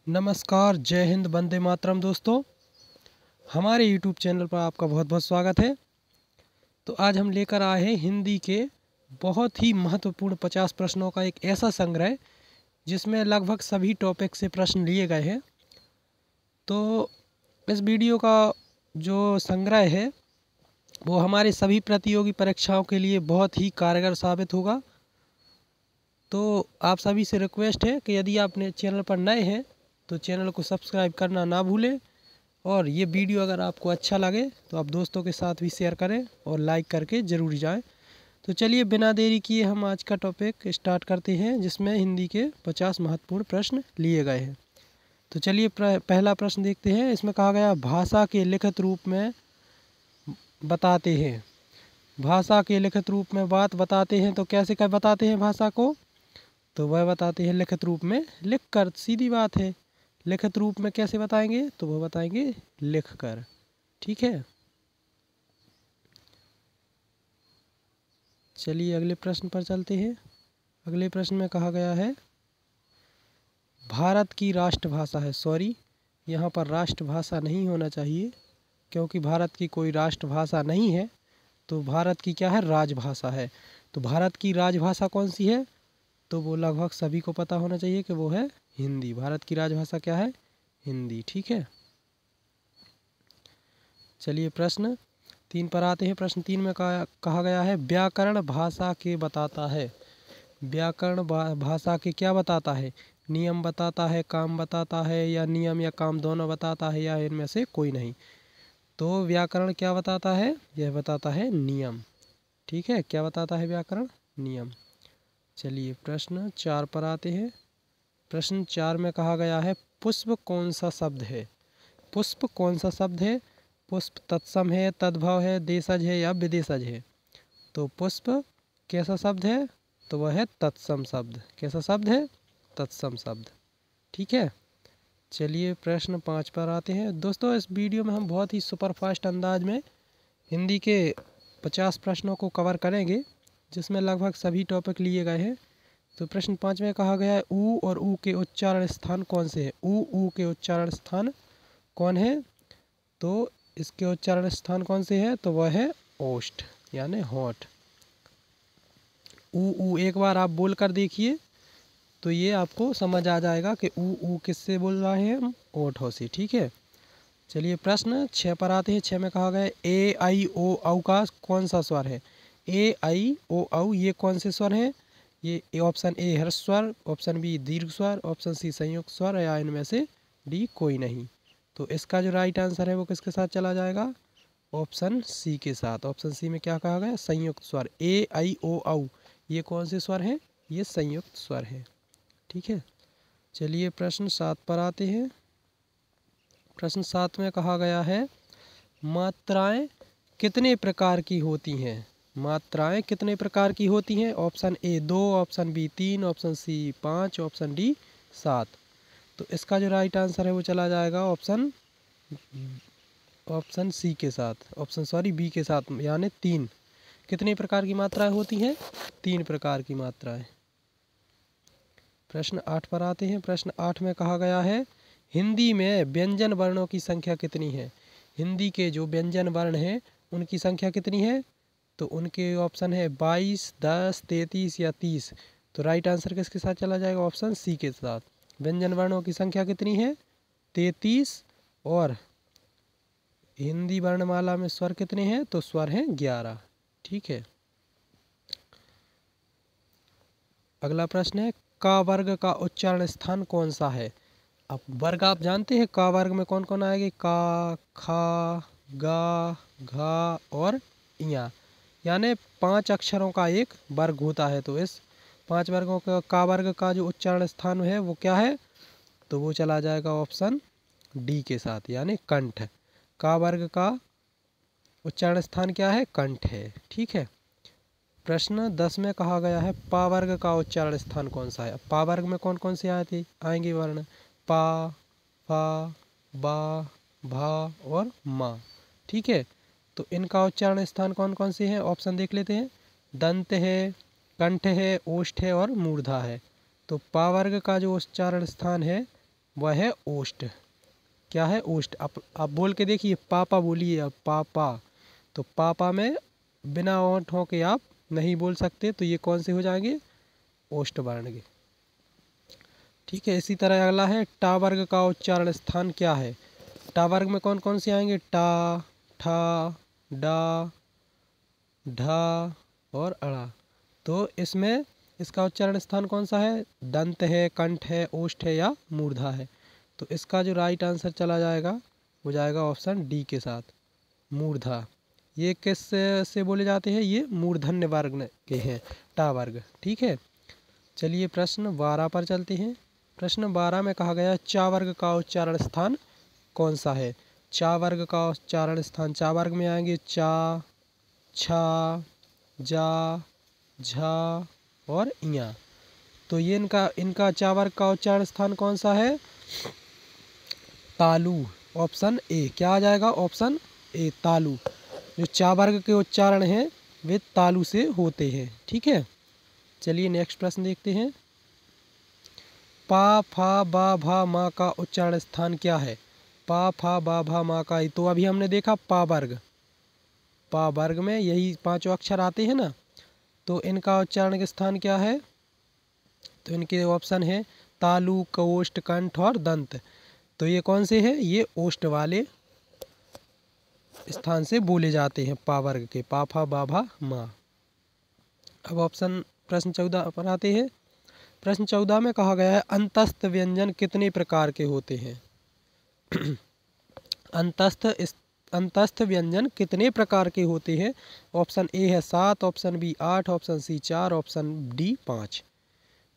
नमस्कार, जय हिंद, वंदे मातरम। दोस्तों, हमारे यूट्यूब चैनल पर आपका बहुत बहुत स्वागत है। तो आज हम लेकर आए हैं हिंदी के बहुत ही महत्वपूर्ण 50 प्रश्नों का एक ऐसा संग्रह जिसमें लगभग सभी टॉपिक से प्रश्न लिए गए हैं। तो इस वीडियो का जो संग्रह है वो हमारे सभी प्रतियोगी परीक्षाओं के लिए बहुत ही कारगर साबित होगा। तो आप सभी से रिक्वेस्ट है कि यदि आप अपने चैनल पर नए हैं तो चैनल को सब्सक्राइब करना ना भूलें, और ये वीडियो अगर आपको अच्छा लगे तो आप दोस्तों के साथ भी शेयर करें और लाइक करके ज़रूर जाएं। तो चलिए बिना देरी किए हम आज का टॉपिक स्टार्ट करते हैं, जिसमें हिंदी के 50 महत्वपूर्ण प्रश्न लिए गए हैं। तो चलिए पहला प्रश्न देखते हैं। इसमें कहा गया भाषा के लिखित रूप में बताते हैं। भाषा के लिखित रूप में बात बताते हैं तो कैसे क्या बताते हैं भाषा को? तो वह बताते हैं लिखित रूप में लिख कर। सीधी बात है, लिखित रूप में कैसे बताएंगे? तो वह बताएंगे लिख कर। ठीक है, चलिए अगले प्रश्न पर चलते हैं। अगले प्रश्न में कहा गया है भारत की राष्ट्रभाषा है। सॉरी, यहाँ पर राष्ट्रभाषा नहीं होना चाहिए, क्योंकि भारत की कोई राष्ट्रभाषा नहीं है। तो भारत की क्या है? राजभाषा है। तो भारत की राजभाषा कौन सी है? तो वो लगभग सभी को पता होना चाहिए कि वो है हिंदी। भारत की राजभाषा क्या है? हिंदी। ठीक है, चलिए प्रश्न 3 पर आते हैं। प्रश्न 3 में कहा गया है व्याकरण भाषा के बताता है। व्याकरण भाषा के क्या बताता है? नियम बताता है, काम बताता है, या नियम या काम दोनों बताता है, या इनमें से कोई नहीं। तो व्याकरण क्या बताता है? यह बताता है नियम। ठीक है, क्या बताता है व्याकरण? नियम। चलिए प्रश्न 4 पर आते हैं। प्रश्न 4 में कहा गया है पुष्प कौन सा शब्द है? पुष्प कौन सा शब्द है? पुष्प तत्सम है, तद्भव है, देशज है, या विदेशज है? तो पुष्प कैसा शब्द है? तो वह है तत्सम शब्द। कैसा शब्द है? तत्सम शब्द। ठीक है, चलिए प्रश्न 5 पर आते हैं। दोस्तों, इस वीडियो में हम बहुत ही सुपरफास्ट अंदाज में हिंदी के 50 प्रश्नों को कवर करेंगे, जिसमें लगभग सभी टॉपिक लिए गए हैं। तो प्रश्न 5 में कहा गया है ऊ और ऊ के उच्चारण स्थान कौन से हैं? ऊ के उच्चारण स्थान कौन है? तो इसके उच्चारण स्थान कौन से हैं? तो वह है ओष्ठ, यानी होठ। ऊ एक बार आप बोल कर देखिए तो ये आपको समझ आ जाएगा कि ऊ किससे बोल रहे हैं हम? ओठों से। ठीक है, चलिए प्रश्न 6 पर आते हैं। 6 में कहा गया है ए आई ओ औ का कौन सा स्वर है? ए आई ओ औ ये कौन से स्वर हैं? ये ऑप्शन ए हर्ष स्वर, ऑप्शन बी दीर्घ स्वर, ऑप्शन सी संयुक्त स्वर, या इनमें से डी कोई नहीं। तो इसका जो राइट आंसर है वो किसके साथ चला जाएगा? ऑप्शन सी के साथ। ऑप्शन सी में क्या कहा गया? संयुक्त स्वर। ए आई ओ औ ये कौन से स्वर हैं? ये संयुक्त स्वर है। ठीक है, चलिए प्रश्न 7 पर आते हैं। प्रश्न 7 में कहा गया है मात्राएं कितने प्रकार की होती हैं? मात्राएं कितने प्रकार की होती हैं? Option A 2, option B 3, option C 5, option D 7। तो इसका जो राइट आंसर है वो चला जाएगा ऑप्शन सी के साथ। बी के साथ, यानी 3। कितने प्रकार की मात्राएं होती हैं? 3 प्रकार की मात्राएं। प्रश्न 8 पर आते हैं। प्रश्न 8 में कहा गया है हिंदी में व्यंजन वर्णों की संख्या कितनी है? हिंदी के जो व्यंजन वर्ण हैं उनकी संख्या कितनी है? तो उनके ऑप्शन है 22, 10, 33 या 30। तो राइट आंसर किसके साथ चला जाएगा? ऑप्शन सी के साथ। व्यंजन वर्णों की संख्या कितनी है? 33। और हिंदी वर्णमाला में स्वर कितने हैं? तो स्वर हैं 11। ठीक है, अगला प्रश्न है का वर्ग का उच्चारण स्थान कौन सा है? अब वर्ग आप जानते हैं, का वर्ग में कौन कौन आएंगे? का, खा, गा, घा और इया, यानी 5 अक्षरों का एक वर्ग होता है। तो इस 5 वर्गों का वर्ग का जो उच्चारण स्थान है वो क्या है? तो वो चला जाएगा ऑप्शन डी के साथ, यानी कंठ। का वर्ग का उच्चारण स्थान क्या है? कंठ है। ठीक है, प्रश्न 10 में कहा गया है पा वर्ग का उच्चारण स्थान कौन सा है? पा वर्ग में कौन कौन से आएंगे वर्ण? पा, फा, बा, भा और मा। ठीक है, तो इनका उच्चारण स्थान कौन कौन से हैं? ऑप्शन देख लेते हैं। दंत है, कंठ है, ओष्ठ है और मूर्धा है। तो पा वर्ग का जो उच्चारण स्थान है वह है ओष्ठ। क्या है? ओष्ठ। आप बोल के देखिए, पापा बोलिए अब, पापा। तो पापा में बिना ओंठों के आप नहीं बोल सकते, तो ये कौन से हो जाएंगे? ओष्ठ वर्ण के। ठीक है, इसी तरह अगला है टा वर्ग का उच्चारण स्थान क्या है? टा वर्ग में कौन कौन से आएंगे? टा, ठा, डा, ढा और अड़ा। तो इसमें इसका उच्चारण स्थान कौन सा है? दंत है, कंठ है, ओष्ठ है या मूर्धा है? तो इसका जो राइट आंसर चला जाएगा वो जाएगा ऑप्शन डी के साथ, मूर्धा। ये किस से बोले जाते हैं? ये मूर्धन्य वर्ग के हैं, टा वर्ग। ठीक है, चलिए प्रश्न 12 पर चलते हैं। प्रश्न 12 में कहा गया चा वर्ग का उच्चारण स्थान कौन सा है? चा वर्ग का उच्चारण स्थान, चा वर्ग में आएंगे चा, छा, जा, झा और इया। तो ये इनका चा वर्ग का उच्चारण स्थान कौन सा है? तालु। Option A. क्या आ जाएगा? ऑप्शन ए, तालु। जो चा वर्ग के उच्चारण हैं वे तालु से होते हैं। ठीक है, चलिए नेक्स्ट प्रश्न देखते हैं। पा, फा, बा, भा, मा का उच्चारण स्थान क्या है? पा, फा, बा, भा, मा का। तो अभी हमने देखा पा वर्ग, पा वर्ग में यही पांचों अक्षर आते हैं ना, तो इनका उच्चारण का स्थान क्या है? तो इनके ऑप्शन है तालु, कओष्ठ, कंठ और दंत। तो ये कौन से हैं? ये ओष्ठ वाले स्थान से बोले जाते हैं पा वर्ग के, पा, फा, बा, भा, मा। अब प्रश्न 14 पर आते हैं। प्रश्न 14 में कहा गया है अंतस्थ व्यंजन कितने प्रकार के होते हैं? अंतस्थ व्यंजन कितने प्रकार के होते हैं? ऑप्शन ए है 7, option B 8, option C 4, option D 5।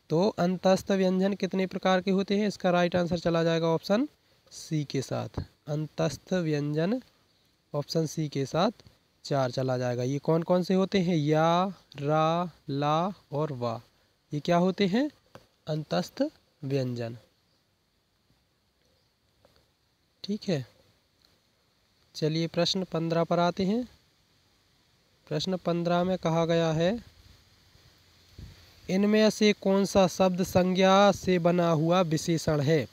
तो अंतस्थ व्यंजन कितने प्रकार के होते हैं? इसका राइट आंसर चला जाएगा ऑप्शन सी के साथ, अंतस्थ व्यंजन ऑप्शन सी के साथ 4 चला जाएगा। ये कौन कौन से होते हैं? या, रा, ला और वा। ये क्या होते हैं? अंतस्थ व्यंजन। ठीक है, चलिए प्रश्न 15 पर आते हैं। प्रश्न 15 में कहा गया है इनमें से कौन सा शब्द संज्ञा से बना हुआ विशेषण है?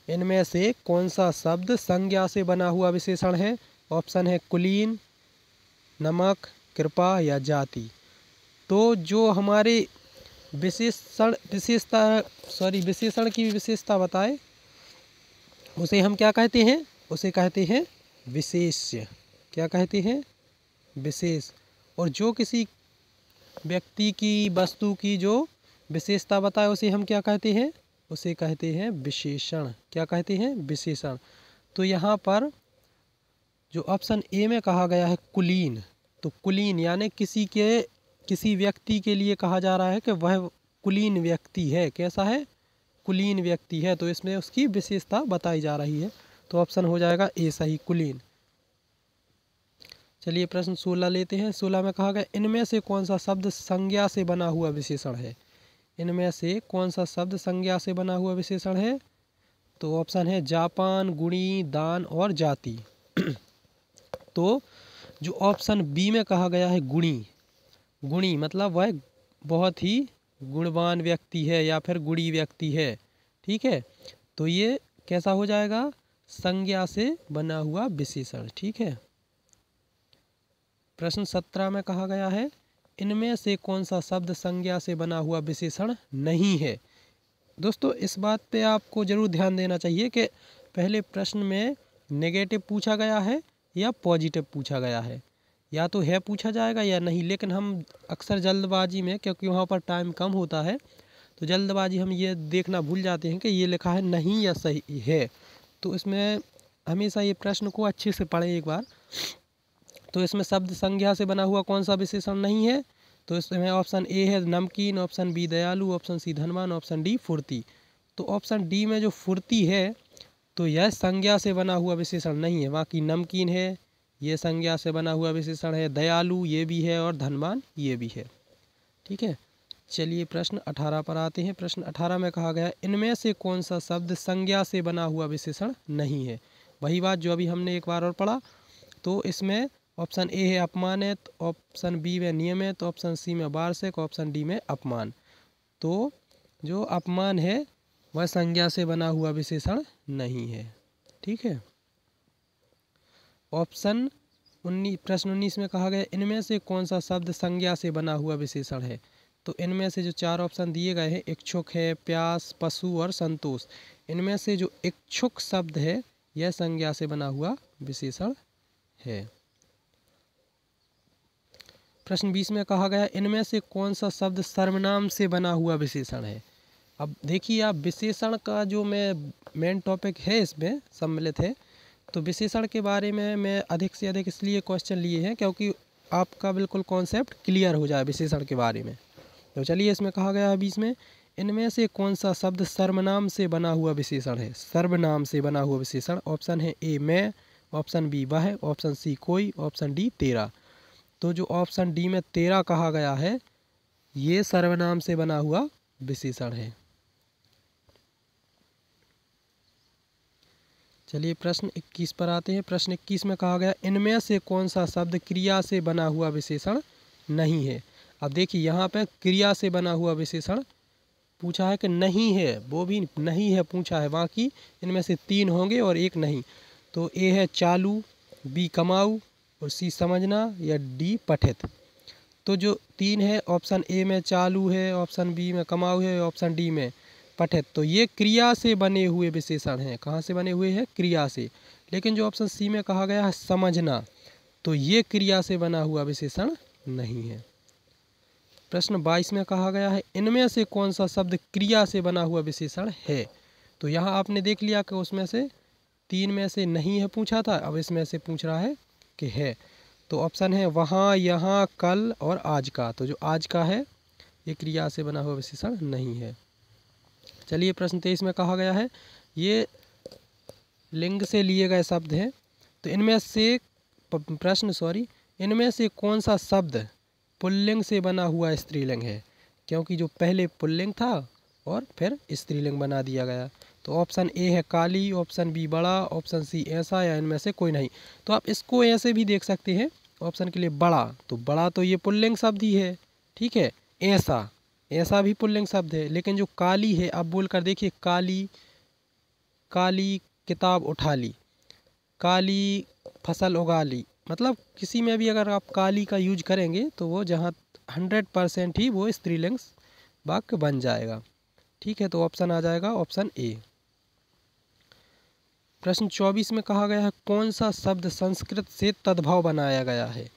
इनमें से कौन सा शब्द संज्ञा से बना हुआ विशेषण है? ऑप्शन है कुलीन, नमक, कृपा या जाति। तो जो हमारे विशेषण की विशेषता बताए उसे हम क्या कहते हैं? उसे कहते हैं विशेष्य। क्या कहते हैं? विशेष। और जो किसी व्यक्ति की, वस्तु की जो विशेषता बताए उसे हम क्या कहते हैं? उसे कहते हैं विशेषण। क्या कहते हैं? विशेषण। तो यहाँ पर जो ऑप्शन ए में कहा गया है कुलीन, तो कुलीन यानी किसी व्यक्ति के लिए कहा जा रहा है कि वह कुलीन व्यक्ति है। कैसा है? कुलीन व्यक्ति है। तो इसमें उसकी विशेषता बताई जा रही है। तो ऑप्शन हो जाएगा ए सही, कुलीन। चलिए प्रश्न 16 लेते हैं। 16 में कहा गया इनमें से कौन सा शब्द संज्ञा से बना हुआ विशेषण है? इनमें से कौन सा शब्द संज्ञा से बना हुआ विशेषण है? तो ऑप्शन है जापान, गुणी, दान और जाति। तो जो ऑप्शन बी में कहा गया है गुणी, गुणी मतलब वह बहुत ही गुणवान व्यक्ति है या फिर गुणी व्यक्ति है। ठीक है, तो ये कैसा हो जाएगा? संज्ञा से बना हुआ विशेषण। ठीक है, प्रश्न 17 में कहा गया है इनमें से कौन सा शब्द संज्ञा से बना हुआ विशेषण नहीं है? दोस्तों इस बात पे आपको जरूर ध्यान देना चाहिए कि पहले प्रश्न में नेगेटिव पूछा गया है या पॉजिटिव पूछा गया है, या तो है पूछा जाएगा या नहीं। लेकिन हम अक्सर जल्दबाजी में, क्योंकि वहाँ पर टाइम कम होता है, तो जल्दबाजी हम ये देखना भूल जाते हैं कि ये लिखा है नहीं या सही है। तो इसमें हमेशा ये प्रश्न को अच्छे से पढ़ें एक बार। तो इसमें शब्द संज्ञा से बना हुआ कौन सा विशेषण नहीं है? तो इसमें ऑप्शन ए है नमकीन, ऑप्शन बी दयालु, ऑप्शन सी धनवान, ऑप्शन डी फुर्ती। तो ऑप्शन डी में जो फुर्ती है तो यह संज्ञा से बना हुआ विशेषण नहीं है। बाकी नमकीन है, ये संज्ञा से बना हुआ विशेषण है, दयालु ये भी है और धनवान ये भी है। ठीक है, चलिए प्रश्न 18 पर आते हैं। प्रश्न 18 में कहा गया इनमें से कौन सा शब्द संज्ञा से बना हुआ विशेषण नहीं है? वही बात जो अभी हमने एक बार और पढ़ा। तो इसमें ऑप्शन ए है अपमानित, ऑप्शन बी में नियमित, ऑप्शन सी में वार्षिक, ऑप्शन डी में अपमान। तो जो अपमान है वह संज्ञा से बना हुआ विशेषण नहीं है। ठीक है। ऑप्शन 19, प्रश्न 19 में कहा गया इनमें से कौन सा शब्द संज्ञा से बना हुआ विशेषण है। तो इनमें से जो 4 ऑप्शन दिए गए हैं, इच्छुक है, प्यास, पशु और संतोष, इनमें से जो इच्छुक शब्द है यह संज्ञा से बना हुआ विशेषण है। प्रश्न 20 में कहा गया इनमें से कौन सा शब्द सर्वनाम से बना हुआ विशेषण है। अब देखिए आप, विशेषण का जो मेन टॉपिक है इसमें सम्मिलित है, तो विशेषण के बारे में मैं अधिक से अधिक इसलिए क्वेश्चन लिए हैं क्योंकि आपका बिल्कुल कॉन्सेप्ट क्लियर हो जाए विशेषण के बारे में। तो चलिए, इसमें कहा गया है 20 में इनमें से कौन सा शब्द सर्वनाम से बना हुआ विशेषण है। सर्वनाम से बना हुआ विशेषण, ऑप्शन है ए मैं, ऑप्शन बी वह, ऑप्शन सी कोई, ऑप्शन डी तेरा। तो जो ऑप्शन डी में तेरा कहा गया है ये सर्वनाम से बना हुआ विशेषण है। चलिए प्रश्न 21 पर आते हैं। प्रश्न 21 में कहा गया इनमें से कौन सा शब्द क्रिया से बना हुआ विशेषण नहीं है। अब देखिए यहाँ पे क्रिया से बना हुआ विशेषण पूछा है कि नहीं है, वो भी नहीं है पूछा है, बाकी इनमें से 3 होंगे और 1 नहीं। तो ए है चालू, बी कमाऊ और सी समझना या डी पठित। तो जो 3 है, ऑप्शन ए में चालू है, ऑप्शन बी में कमाऊ है, ऑप्शन डी में पठित, तो ये क्रिया से बने हुए विशेषण हैं। कहाँ से बने हुए हैं? क्रिया से। लेकिन जो ऑप्शन सी में कहा गया है समझना, तो ये क्रिया से बना हुआ विशेषण नहीं है। प्रश्न 22 में कहा गया है इनमें से कौन सा शब्द क्रिया से बना हुआ विशेषण है। तो यहाँ आपने देख लिया कि उसमें से 3 में से नहीं है पूछा था, अब इसमें से पूछ रहा है कि है। तो ऑप्शन है वहाँ, यहाँ, कल और आज का। तो जो आज का है ये क्रिया से बना हुआ विशेषण नहीं है। चलिए प्रश्न 23 में कहा गया है ये लिंग से लिए गए शब्द हैं। तो इनमें से कौन सा शब्द पुल्लिंग से बना हुआ स्त्रीलिंग है। क्योंकि जो पहले पुल्लिंग था और फिर स्त्रीलिंग बना दिया गया। तो ऑप्शन ए है काली, ऑप्शन बी बड़ा, ऑप्शन सी ऐसा या इनमें से कोई नहीं। तो आप इसको ऐसे भी देख सकते हैं, ऑप्शन के लिए बड़ा, तो बड़ा तो ये पुल्लिंग शब्द ही है। ठीक है। ऐसा भी पुल्लिंग शब्द है। लेकिन जो काली है, आप बोल कर देखिए काली, काली किताब उठा ली, काली फसल उगा ली, मतलब किसी में भी अगर आप काली का यूज करेंगे तो वो जहाँ 100% ही वो स्त्रीलिंग वाक्य बन जाएगा। ठीक है। तो ऑप्शन आ जाएगा ऑप्शन ए। प्रश्न 24 में कहा गया है कौन सा शब्द संस्कृत से तद्भव बनाया गया है।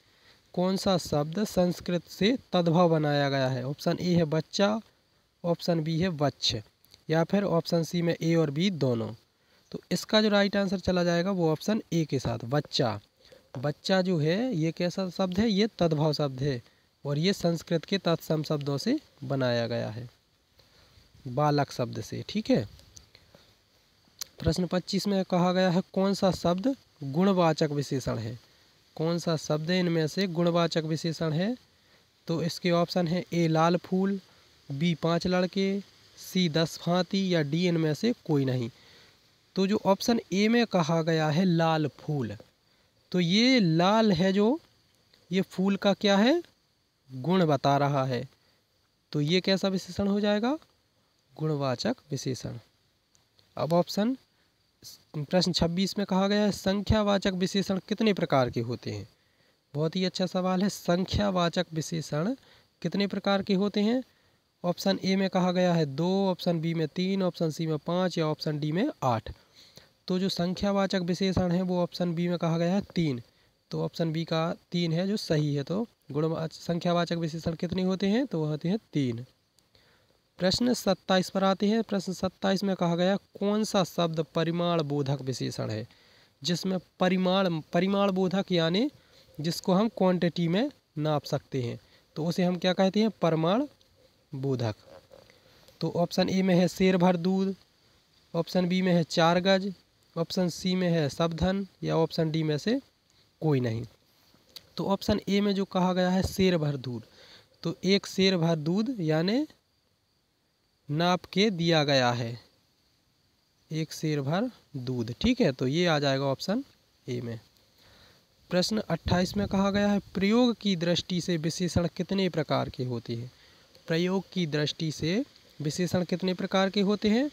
कौन सा शब्द संस्कृत से तद्भव बनाया गया है। ऑप्शन ए है बच्चा, ऑप्शन बी है वच्छ, या फिर ऑप्शन सी में ए और बी दोनों। तो इसका जो राइट आंसर चला जाएगा वो ऑप्शन ए के साथ, बच्चा। बच्चा जो है ये कैसा शब्द है, ये तद्भव शब्द है और ये संस्कृत के तत्सम शब्दों से बनाया गया है, बालक शब्द से। ठीक है। प्रश्न 25 में कहा गया है कौन सा शब्द गुणवाचक विशेषण है। कौन सा शब्द इनमें से गुणवाचक विशेषण है। तो इसके ऑप्शन है ए लाल फूल, बी 5 लड़के, सी 10 हाथी या डी इनमें से कोई नहीं। तो जो ऑप्शन ए में कहा गया है लाल फूल, तो ये लाल है जो ये फूल का क्या है, गुण बता रहा है। तो ये कैसा विशेषण हो जाएगा, गुणवाचक विशेषण। अब प्रश्न 26 में कहा गया है संख्यावाचक विशेषण कितने प्रकार के होते हैं। बहुत ही अच्छा सवाल है। संख्यावाचक विशेषण कितने प्रकार के होते हैं। ऑप्शन ए में कहा गया है 2, ऑप्शन बी में 3, ऑप्शन सी में 5 या ऑप्शन डी में 8। तो जो संख्यावाचक विशेषण है वो ऑप्शन बी में कहा गया है 3। तो ऑप्शन बी का 3 है जो सही है। तो संख्यावाचक विशेषण कितने होते हैं, तो वो होते हैं 3। प्रश्न 27 पर आते हैं। प्रश्न 27 में कहा गया कौन सा शब्द परिमाण बोधक विशेषण है। जिसमें परिमाण बोधक यानी जिसको हम क्वांटिटी में नाप सकते हैं, तो उसे हम क्या कहते हैं, परिमाण बोधक। तो ऑप्शन ए में है शेर भर दूध, ऑप्शन बी में है 4 गज, ऑप्शन सी में है सबधन या ऑप्शन डी में से कोई नहीं। तो ऑप्शन ए में जो कहा गया है शेर भर दूध, तो एक शेर भर दूध यानी नाप के दिया गया है, एक शेर भर दूध। ठीक है। तो ये आ जाएगा ऑप्शन ए में। प्रश्न 28 में कहा गया है प्रयोग की दृष्टि से विशेषण कितने प्रकार के होते हैं। प्रयोग की दृष्टि से विशेषण कितने प्रकार के होते हैं।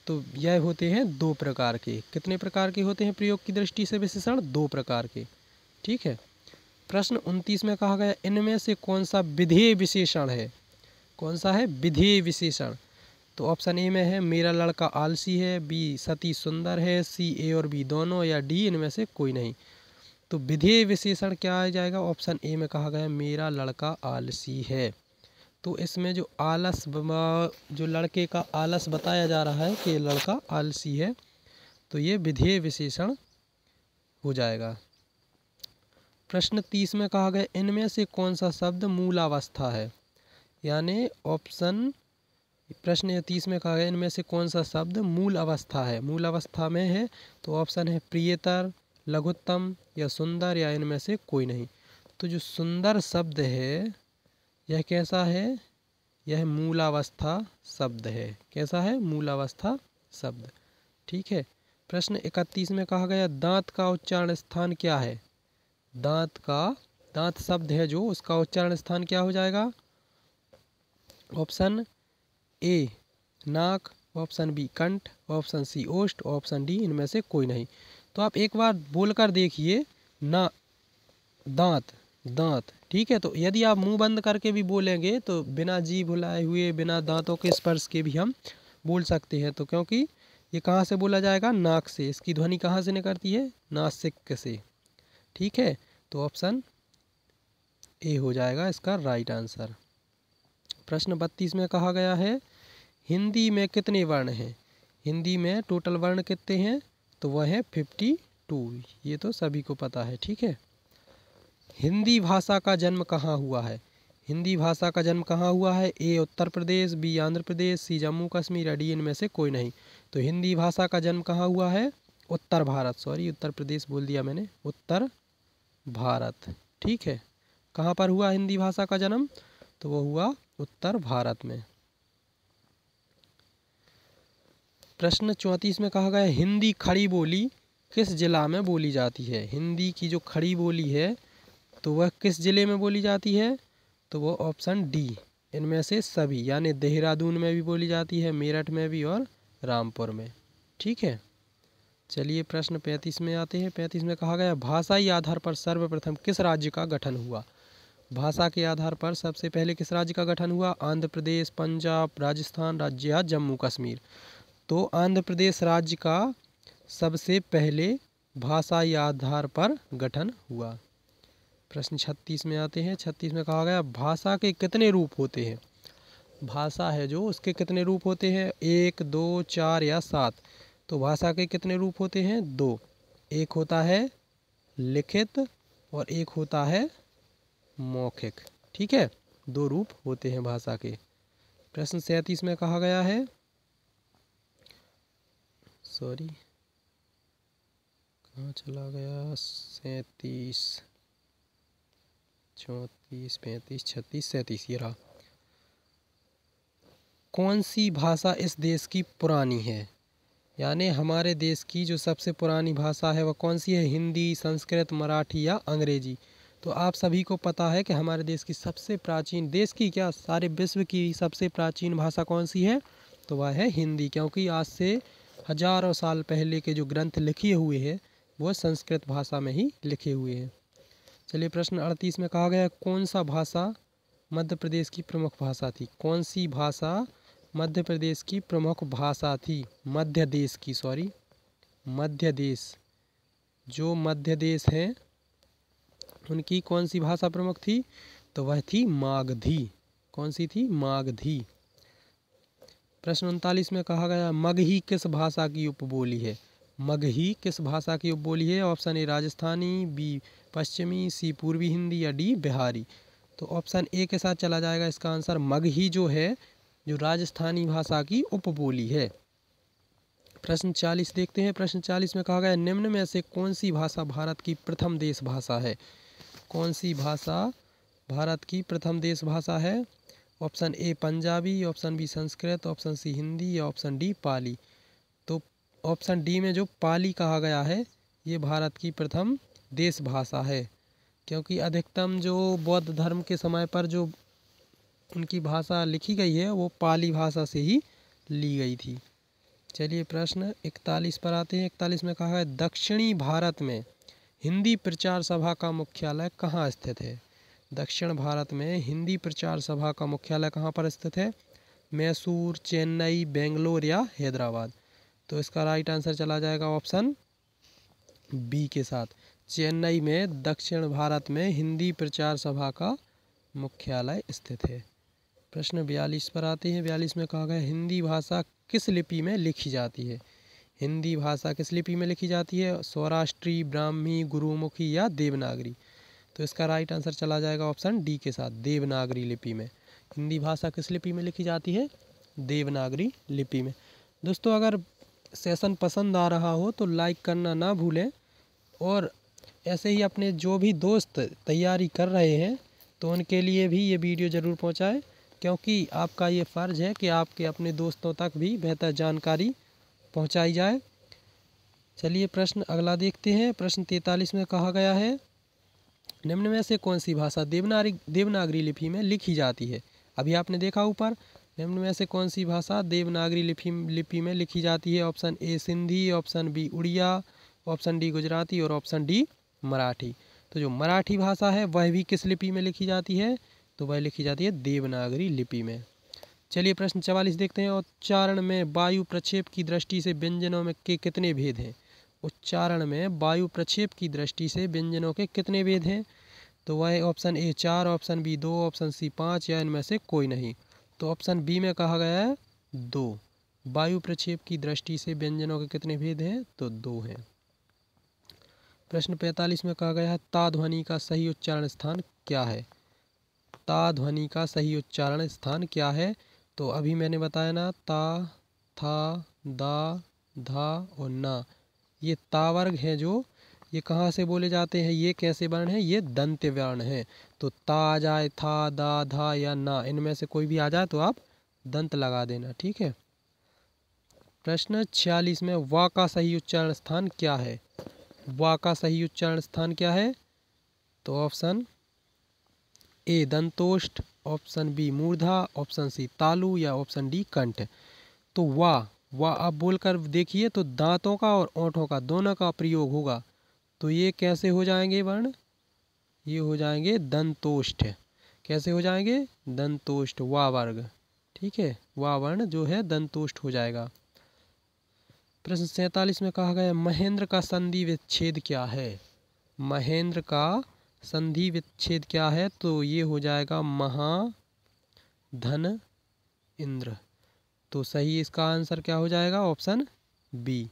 तो यह होते हैं दो प्रकार के। कितने प्रकार के होते हैं प्रयोग की दृष्टि से विशेषण? दो प्रकार के। ठीक है। प्रश्न 29 में कहा गया इनमें से कौन सा विधेय विशेषण है? कौन सा है विधेय विशेषण? तो ऑप्शन ए में है मेरा लड़का आलसी है, बी सती सुंदर है, सी ए और बी दोनों, या डी इनमें से कोई नहीं। तो विधेय विशेषण क्या आ जाएगा? ऑप्शन ए में कहा गया मेरा लड़का आलसी है। तो इसमें जो आलस, जो लड़के का आलस बताया जा रहा है कि लड़का आलसी है, तो ये विधेय विशेषण हो जाएगा। प्रश्न 30 में कहा गया इनमें से कौन सा शब्द मूलावस्था है? यानी ऑप्शन, प्रश्न 30 में कहा गया इनमें से कौन सा शब्द मूल अवस्था है, मूल अवस्था में है? तो ऑप्शन है प्रियतर, लघुत्तम या सुंदर, या इनमें से कोई नहीं। तो जो सुंदर शब्द है यह कैसा है? यह मूलावस्था शब्द है। कैसा है? मूलावस्था शब्द। ठीक है। प्रश्न 31 में कहा गया दांत का उच्चारण स्थान क्या है? दांत शब्द है जो, उसका उच्चारण स्थान क्या हो जाएगा? ऑप्शन ए नाक, ऑप्शन बी कंठ, ऑप्शन सी ओष्ठ, ऑप्शन डी इनमें से कोई नहीं। तो आप एक बार बोलकर देखिए ना, दांत, दांत। ठीक है। तो यदि आप मुंह बंद करके भी बोलेंगे तो बिना जीभ हिलाए हुए, बिना दांतों के स्पर्श के भी हम बोल सकते हैं। तो क्योंकि ये कहाँ से बोला जाएगा? नाक से। इसकी ध्वनि कहाँ से निकलती है? नासिक से। ठीक है। तो ऑप्शन ए हो जाएगा इसका राइट आंसर। प्रश्न 32 में कहा गया है हिंदी में कितने वर्ण हैं? हिंदी में टोटल वर्ण कितने हैं? तो वह है 52। ये तो सभी को पता है। ठीक है। हिंदी भाषा का जन्म कहाँ हुआ है? हिंदी भाषा का जन्म कहाँ हुआ है? ए उत्तर प्रदेश, बी आंध्र प्रदेश, सी जम्मू कश्मीर, या डी इनमें से कोई नहीं। तो हिंदी भाषा का जन्म कहाँ हुआ है? उत्तर भारत, सॉरी उत्तर प्रदेश बोल दिया मैंने, उत्तर भारत। ठीक है। कहाँ पर हुआ हिंदी भाषा का जन्म? तो वो हुआ उत्तर भारत में। प्रश्न 34 में कहा गया हिंदी खड़ी बोली किस जिला में बोली जाती है? हिंदी की जो खड़ी बोली है तो वह किस जिले में बोली जाती है? तो वो ऑप्शन डी इनमें से सभी, यानी देहरादून में भी बोली जाती है, मेरठ में भी और रामपुर में। ठीक है। चलिए प्रश्न 35 में आते हैं। 35 में कहा गया भाषाई आधार पर सर्वप्रथम किस राज्य का गठन हुआ? भाषा के आधार पर सबसे पहले किस राज्य का गठन हुआ? आंध्र प्रदेश, पंजाब, राजस्थान राज्य या जम्मू कश्मीर? तो आंध्र प्रदेश राज्य का सबसे पहले भाषाई आधार पर गठन हुआ। प्रश्न 36 में आते हैं। 36 में कहा गया भाषा के कितने रूप होते हैं? भाषा है जो, उसके कितने रूप होते हैं? 1, 2, 4 या 7? तो भाषा के कितने रूप होते हैं? 2। एक होता है लिखित और एक होता है मौखिक। ठीक है। 2 रूप होते हैं भाषा के। प्रश्न 37 में कहा गया है, सॉरी कहाँ चला गया, 37, 34, 35, 36, 37 ये रहा। कौन सी भाषा इस देश की पुरानी है? यानी हमारे देश की जो सबसे पुरानी भाषा है वह कौन सी है? हिंदी, संस्कृत, मराठी या अंग्रेजी? तो आप सभी को पता है कि हमारे देश की सबसे प्राचीन, देश की क्या सारे विश्व की सबसे प्राचीन भाषा कौन सी है? तो वह है हिंदी, क्योंकि आज से हजारों साल पहले के जो ग्रंथ लिखे हुए हैं वो संस्कृत भाषा में ही लिखे हुए हैं। चलिए प्रश्न 38 में कहा गया कौन सा भाषा मध्य प्रदेश की प्रमुख भाषा थी? कौन सी भाषा मध्य प्रदेश की प्रमुख भाषा थी? मध्य देश की, सॉरी मध्य देश, जो मध्य देश हैं उनकी कौन सी भाषा प्रमुख थी? तो वह थी मागधी। कौन सी थी? मागधी। प्रश्न 39 में कहा गया मगही किस भाषा की उपबोली है? मगही किस भाषा की उपबोली है? ऑप्शन ए राजस्थानी, बी पश्चिमी, सी पूर्वी हिंदी या डी बिहारी? तो ऑप्शन ए के साथ चला जाएगा इसका आंसर। मगही जो है जो राजस्थानी भाषा की उपबोली है। प्रश्न 40 देखते हैं। प्रश्न 40 में कहा गया निम्न में से कौन सी भाषा भारत की प्रथम देश भाषा है? कौन सी भाषा भारत की प्रथम देश भाषा है? Option A Punjabi, option B Sanskrit, option C Hindi या ऑप्शन डी पाली? तो ऑप्शन डी में जो पाली कहा गया है ये भारत की प्रथम देश भाषा है, क्योंकि अधिकतम जो बौद्ध धर्म के समय पर जो उनकी भाषा लिखी गई है वो पाली भाषा से ही ली गई थी। चलिए प्रश्न 41 पर आते हैं। 41 में कहा है दक्षिणी भारत में हिंदी प्रचार सभा का मुख्यालय कहाँ स्थित है? दक्षिण भारत में हिंदी प्रचार सभा का मुख्यालय कहाँ पर स्थित है? मैसूर, चेन्नई, बेंगलोर या हैदराबाद। तो इसका राइट आंसर चला जाएगा ऑप्शन बी के साथ। चेन्नई में दक्षिण भारत में हिंदी प्रचार सभा का मुख्यालय स्थित है। प्रश्न 42 पर आते हैं। 42 में कहा गया हिंदी भाषा किस लिपि में लिखी जाती है? हिंदी भाषा किस लिपि में लिखी जाती है? सौराष्ट्री, ब्राह्मी, गुरुमुखी या देवनागरी। तो इसका राइट आंसर चला जाएगा ऑप्शन डी के साथ, देवनागरी लिपि में। हिंदी भाषा किस लिपि में लिखी जाती है? देवनागरी लिपि में। दोस्तों अगर सेशन पसंद आ रहा हो तो लाइक करना ना भूलें, और ऐसे ही अपने जो भी दोस्त तैयारी कर रहे हैं तो उनके लिए भी ये वीडियो ज़रूर पहुंचाएं, क्योंकि आपका ये फ़र्ज़ है कि आपके अपने दोस्तों तक भी बेहतर जानकारी पहुंचाई जाए। चलिए प्रश्न अगला देखते हैं। प्रश्न 43 में कहा गया है निम्न में से कौन सी भाषा देवनागरी लिपि में लिखी जाती है? अभी आपने देखा ऊपर, निम्न में से कौन सी भाषा देवनागरी लिपि में लिखी जाती है? Option A Sindhi, option B Oriya, option D Gujarati और ऑप्शन डी मराठी। तो जो मराठी भाषा है वह भी किस लिपि में लिखी जाती है? तो वह लिखी जाती है देवनागरी लिपि में। चलिए प्रश्न 44 देखते हैं। उच्चारण में वायु प्रक्षेप की दृष्टि से व्यंजनों में के कितने भेद हैं? उच्चारण में वायु प्रक्षेप की दृष्टि से व्यंजनों के कितने भेद हैं? तो वह option A 4, option B 2, option C 5 या इनमें से कोई नहीं। तो ऑप्शन बी में कहा गया है 2। वायु प्रक्षेप की दृष्टि से व्यंजनों के कितने भेद हैं? तो 2 हैं। प्रश्न 45 में कहा गया है ता ध्वनि का सही उच्चारण स्थान क्या है? ता ध्वनि का सही उच्चारण स्थान क्या है? तो अभी मैंने बताया ना, ता, था, दा, धा और ना, ये ता वर्ग हैं जो ये कहाँ से बोले जाते हैं? ये कैसे वर्ण हैं? ये दंत्य वर्ण हैं। तो ता आ जाए, था, दा, धा या ना, इनमें से कोई भी आ जाए तो आप दंत लगा देना, ठीक है। प्रश्न 46 में वा का सही उच्चारण स्थान क्या है? वा का सही उच्चारण स्थान क्या है? तो ऑप्शन ए दंतोष्ठ, ऑप्शन बी मूर्धा, ऑप्शन सी तालु या ऑप्शन डी कंठ। तो वाह आप बोलकर देखिए तो दांतों का और ओंठों का दोनों का प्रयोग होगा। तो ये कैसे हो जाएंगे वर्ण? ये हो जाएंगे दंतोष्ठ। कैसे हो जाएंगे? दंतोष्ठ, वा वर्ग, ठीक है। वा वर्ण जो है दंतोष्ठ हो जाएगा। प्रश्न 47 में कहा गया महेंद्र का संधि विच्छेद क्या है? महेंद्र का संधि विच्छेद क्या है? तो ये हो जाएगा महा धन इंद्र। तो सही इसका आंसर क्या हो जाएगा? Option B.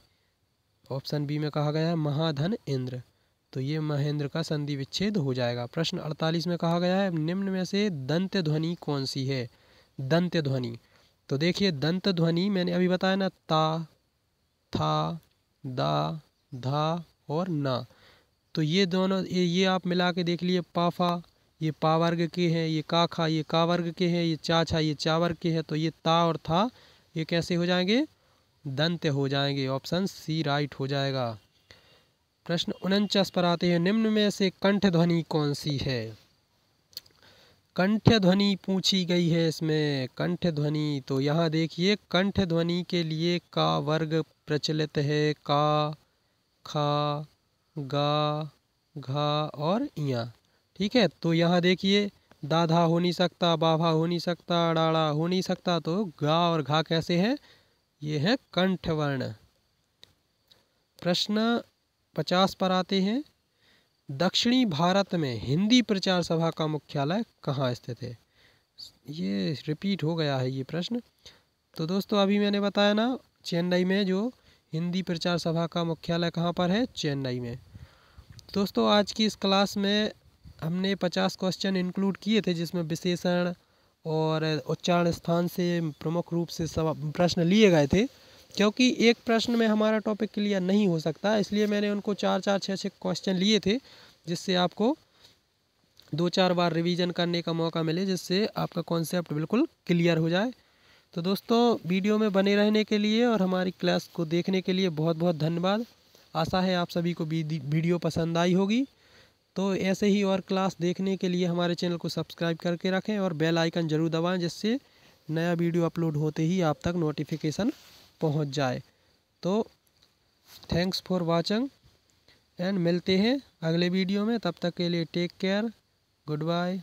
ऑप्शन बी में कहा गया है महाधन इंद्र। तो ये महेंद्र का संधि विच्छेद हो जाएगा। प्रश्न 48 में कहा गया है निम्न में से दंत्य ध्वनि कौन सी है? दंत्य ध्वनि, तो देखिए दंत ध्वनि मैंने अभी बताया ना, ता, था, दा, धा और ना। तो ये दोनों ये आप मिला के देख लिए, पाफा ये पा वर्ग के हैं, ये काखा ये का वर्ग के हैं, ये चाछा ये चा वर्ग के हैं। तो ये ता और था ये कैसे हो जाएंगे? दंत्य हो जाएंगे। ऑप्शन सी राइट हो जाएगा। प्रश्न 49 पर आते हैं निम्न में से कंठ ध्वनि कौन सी है? कंठ ध्वनि पूछी गई है इसमें। कंठ ध्वनि, तो यहाँ देखिए कंठ ध्वनि के लिए का वर्ग प्रचलित है, का, खा, गा, घा और इया, ठीक है। तो यहाँ देखिए दाधा हो नहीं सकता, बाभा हो नहीं सकता, डाड़ा हो नहीं सकता, तो गा और घा कैसे है? ये है कंठ वर्ण। प्रश्न 50 पर आते हैं दक्षिणी भारत में हिंदी प्रचार सभा का मुख्यालय कहाँ स्थित है? ये रिपीट हो गया है ये प्रश्न। तो दोस्तों अभी मैंने बताया ना, चेन्नई में जो हिंदी प्रचार सभा का मुख्यालय कहाँ पर है? चेन्नई में। दोस्तों आज की इस क्लास में हमने 50 क्वेश्चन इंक्लूड किए थे, जिसमें विशेषण और उच्चारण स्थान से प्रमुख रूप से सब प्रश्न लिए गए थे। क्योंकि एक प्रश्न में हमारा टॉपिक क्लियर नहीं हो सकता, इसलिए मैंने उनको 4-4, 6-6 क्वेश्चन लिए थे, जिससे आपको 2-4 बार रिवीजन करने का मौका मिले, जिससे आपका कॉन्सेप्ट बिल्कुल क्लियर हो जाए। तो दोस्तों वीडियो में बने रहने के लिए और हमारी क्लास को देखने के लिए बहुत बहुत धन्यवाद। आशा है आप सभी को वीडियो पसंद आई होगी। तो ऐसे ही और क्लास देखने के लिए हमारे चैनल को सब्सक्राइब करके रखें और बेल आइकन ज़रूर दबाएं, जिससे नया वीडियो अपलोड होते ही आप तक नोटिफिकेशन पहुंच जाए। तो थैंक्स फॉर वॉचिंग एंड मिलते हैं अगले वीडियो में। तब तक के लिए टेक केयर, गुड बाय।